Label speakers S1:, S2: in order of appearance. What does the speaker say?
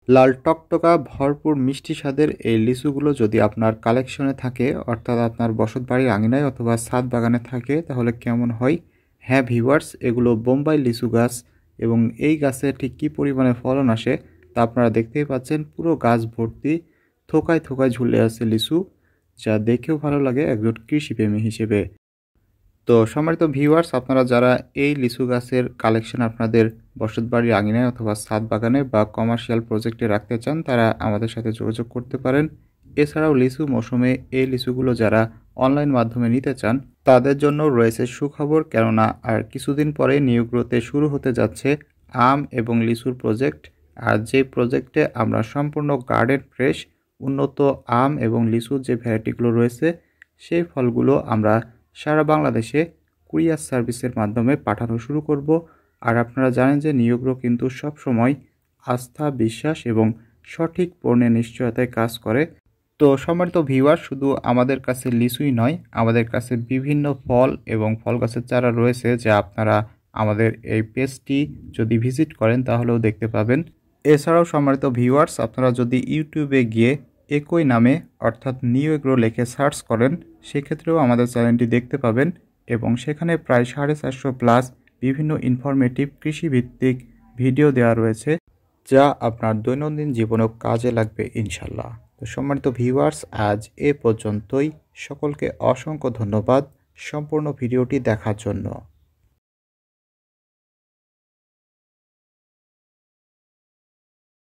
S1: লাল টকটকা ভরপুর মিষ্টি স্বাদের এই লিচুগুলো যদি আপনার কালেকশনে থাকে, অর্থাৎ আপনার বসতবাড়ির আঙিনায় অথবা ছাদ বাগানে থাকে, তাহলে কেমন হয়? হ্যাঁ ভিউয়ার্স, এগুলো বোম্বাই লিচু গাছ এবং এই গাছে ঠিক কী পরিমাণে ফলন আসে তা আপনারা দেখতেই পাচ্ছেন। পুরো গাছ ভর্তি থোকায় থোকায় ঝুলে আছে লিচু, যা দেখেও ভালো লাগে একজন কৃষিপ্রেমী হিসেবে। তো সম্মানিত ভিউয়ার্স, আপনারা যারা এই লিচু গাছের কালেকশন আপনাদের বসতবাড়ির আঙিনায় অথবা ছাদ বাগানে বা কমার্শিয়াল প্রজেক্টে রাখতে চান, তারা আমাদের সাথে যোগাযোগ করতে পারেন। এছাড়াও লিচু মৌসুমে এই লিচুগুলো যারা অনলাইন মাধ্যমে নিতে চান, তাদের জন্য রয়েছে সুখবর, কেননা আর কিছুদিন পরে নিউ গ্রোতে শুরু হতে যাচ্ছে আম এবং লিচুর প্রজেক্ট। আর যে প্রজেক্টে আমরা সম্পূর্ণ গার্ডেন ফ্রেশ উন্নত আম এবং লিচুর যে ভ্যারাইটিগুলো রয়েছে, সেই ফলগুলো আমরা সারা বাংলাদেশে কুরিয়ার সার্ভিসের মাধ্যমে পাঠানো শুরু করব। আর আপনারা জানেন যে নিউ গ্রো কিন্তু সবসময় আস্থা, বিশ্বাস এবং সঠিক পণ্যের নিশ্চয়তায় কাজ করে। তো সম্মানিত ভিউয়ার, শুধু আমাদের কাছে লিচুই নয়, আমাদের কাছে বিভিন্ন ফল এবং ফল গাছের চারা রয়েছে, যা আপনারা আমাদের এই পেজটি যদি ভিজিট করেন তাহলেও দেখতে পাবেন। এছাড়াও সম্মানিত ভিউয়ার্স, আপনারা যদি ইউটিউবে গিয়ে একই নামে অর্থাৎ নিউ এগ্রো লিখে সার্চ করেন, সেক্ষেত্রেও আমাদের চ্যানেলটি দেখতে পাবেন এবং সেখানে প্রায় 450+ বিভিন্ন ইনফরমেটিভ কৃষিভিত্তিক ভিডিও দেওয়া রয়েছে, যা আপনার দৈনন্দিন জীবনেও কাজে লাগবে ইনশাল্লাহ। তো সম্মানিত ভিউয়ার্স, আজ এ পর্যন্তই। সকলকে অসংখ্য ধন্যবাদ সম্পূর্ণ ভিডিওটি দেখার জন্য।